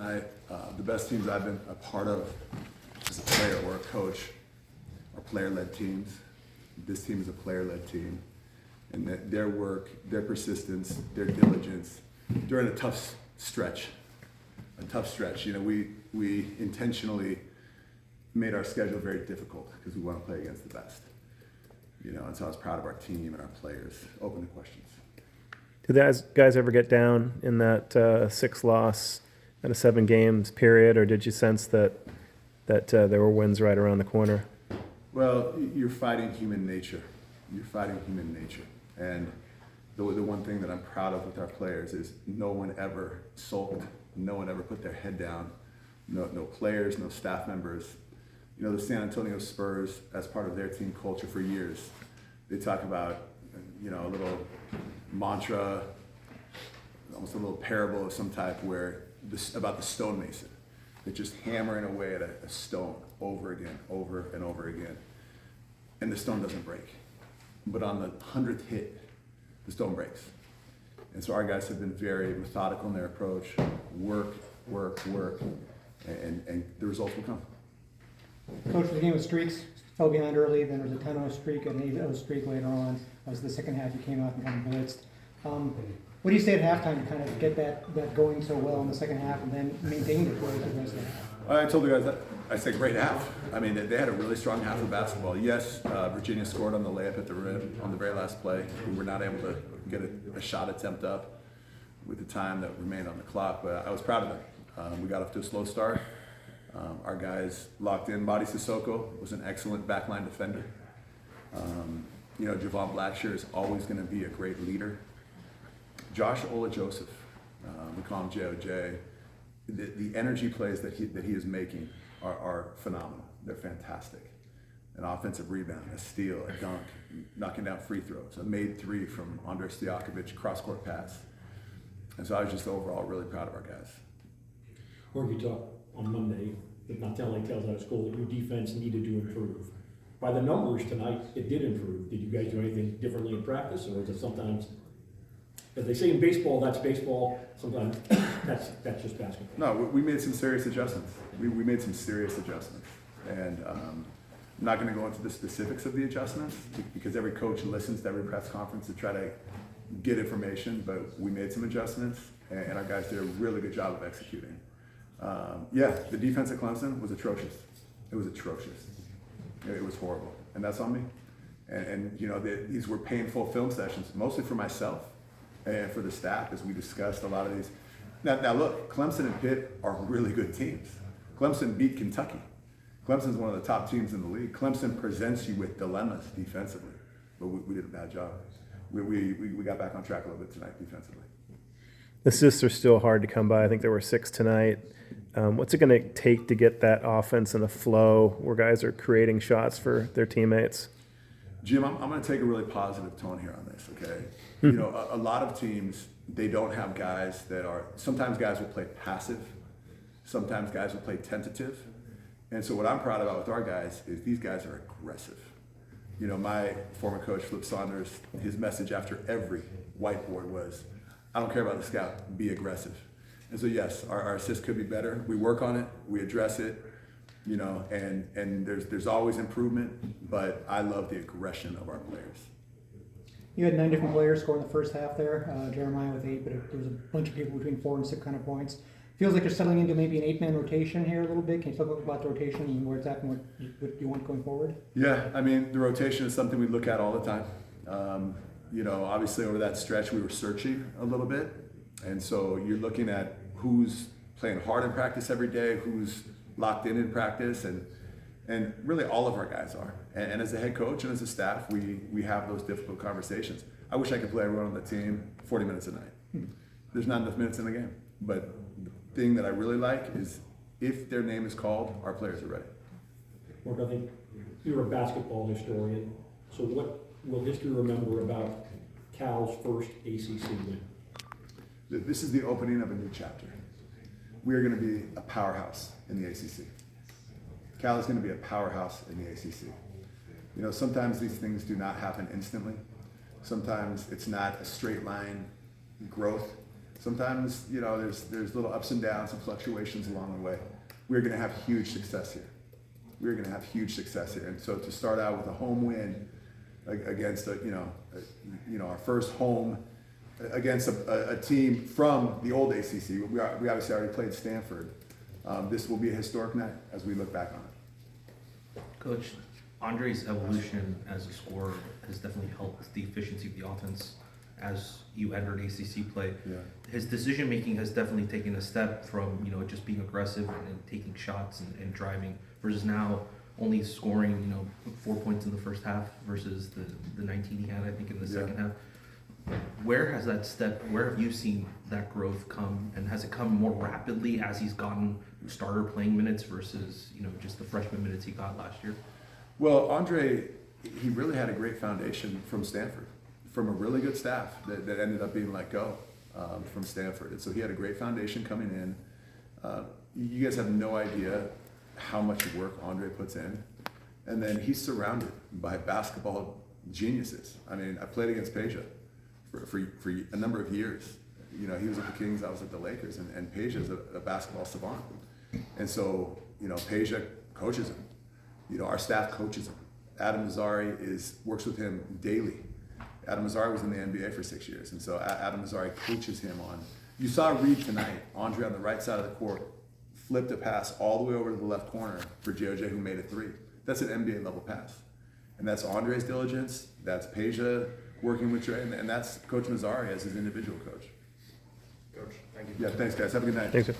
The best teams I've been a part of as a player or a coach are player-led teams. This team is a player-led team. And that their work, their persistence, their diligence during a tough stretch. You know, we intentionally made our schedule very difficult because we want to play against the best. You know, and so I was proud of our team and our players. Open to questions. Did the guys ever get down in that 6-loss out of 7 games period, or did you sense that there were wins right around the corner? Well, you're fighting human nature. And the one thing that I'm proud of with our players is no one ever sulked. No one ever put their head down. No players, no staff members. You know, the San Antonio Spurs, as part of their team culture for years, they talk about, you know, a little mantra, almost a little parable of some type about the stonemason. They're just hammering away at a stone over and over again. And the stone doesn't break. But on the 100th hit, the stone breaks. And so our guys have been very methodical in their approach, work, and the results will come. Coach, the game of streaks, fell behind early, then there was a 10-0 streak and an 8-0 streak later on. That was the second half, you came out and kind of blitzed. What do you say at halftime to kind of get that going so well in the second half and then maintain it for the rest of the half? I told the guys that I said great half. I mean, they had a really strong half of basketball. Yes, Virginia scored on the layup at the rim on the very last play. We were not able to get a shot attempt up with the time that remained on the clock, but I was proud of them. We got off to a slow start. Our guys locked in. Madi Sissoko was an excellent backline defender. You know, Javon Blackshear is always going to be a great leader. Josh Ola Joseph, we call him JOJ. The energy plays that he is making are phenomenal. They're fantastic. An offensive rebound, a steal, a dunk, knocking down free throws, a made 3 from Andrej Stojakovic, cross-court pass. And so I was just overall really proud of our guys. Or you talked on Monday, if not telling tales out of school, that your defense needed to improve. By the numbers tonight, it did improve. Did you guys do anything differently in practice, or is it sometimes, as they say in baseball, that's baseball, sometimes that's just basketball? No, we made some serious adjustments. We made some serious adjustments. And I'm not going to go into the specifics of the adjustments because every coach listens to every press conference to try to get information, but we made some adjustments and our guys did a really good job of executing. Yeah, the defense at Clemson was atrocious. It was atrocious. It was horrible, and that's on me. And you know, these were painful film sessions, mostly for myself and for the staff as we discussed a lot of these. Now look, Clemson and Pitt are really good teams. Clemson beat Kentucky. Clemson's one of the top teams in the league. Clemson presents you with dilemmas defensively, but we did a bad job. We got back on track a little bit tonight defensively. Assists are still hard to come by. I think there were 6 tonight. What's it going to take to get that offense in a flow where guys are creating shots for their teammates? Jim, I'm going to take a really positive tone here on this, okay? You know, a lot of teams, they don't have guys that are, sometimes guys will play passive, sometimes guys will play tentative. And so what I'm proud about with our guys is these guys are aggressive. You know, my former coach, Flip Saunders, his message after every whiteboard was, I don't care about the scout, be aggressive. And so yes, our assists could be better. We work on it, we address it, you know, and there's always improvement, but I love the aggression of our players. You had 9 different players score in the first half there. Jeremiah with 8, but there was a bunch of people between 4 and 6 kind of points. Feels like you're settling into maybe an 8-man rotation here a little bit. Can you talk about the rotation and where it's at and what you want going forward? Yeah, I mean, the rotation is something we look at all the time. You know, obviously over that stretch we were searching a little bit. And so you're looking at who's playing hard in practice every day, who's locked in practice, and really all of our guys are. And as a head coach and as a staff, we have those difficult conversations. I wish I could play everyone on the team 40 minutes a night. There's not enough minutes in the game. But the thing that I really like is if their name is called, our players are ready. Mark, I think you're a basketball historian, so what will history remember about Cal's first ACC win? This is the opening of a new chapter. We are going to be a powerhouse in the ACC. Cal is going to be a powerhouse in the ACC. You know, sometimes these things do not happen instantly. Sometimes it's not a straight line growth. Sometimes, you know, there's little ups and downs and fluctuations along the way. We're going to have huge success here. We're going to have huge success here. And so to start out with a home win against our first home against a team from the old ACC. We obviously already played Stanford. This will be a historic night as we look back on it. Coach, Andre's evolution as a scorer has definitely helped the efficiency of the offense as you entered ACC play. Yeah. His decision making has definitely taken a step from just being aggressive and taking shots and driving versus now only scoring 4 points in the first half versus the 19 he had I think in the second half. Where has that step? Where have you seen that growth come, and has it come more rapidly as he's gotten starter playing minutes versus just the freshman minutes he got last year? Well, Andre, he really had a great foundation from Stanford, from a really good staff that ended up being let go from Stanford. And so he had a great foundation coming in. You guys have no idea how much work Andre puts in. And then he's surrounded by basketball geniuses. I mean, I played against Peja for a number of years. He was at the Kings, I was at the Lakers, and Peja's a basketball savant. And so, Peja coaches him. Our staff coaches him. Adam Mazzari works with him daily. Adam Mazzari was in the NBA for 6 years, and so Adam Mazzari coaches him on. You saw Reed tonight, Andre on the right side of the court, flipped a pass all the way over to the left corner for JOJ, who made a three. That's an NBA level pass. And that's Andre's diligence, that's Peja working with Trey, and that's Coach Mazzari as his individual coach. Coach, thank you. Yeah, thanks guys, have a good night. Thanks, sir.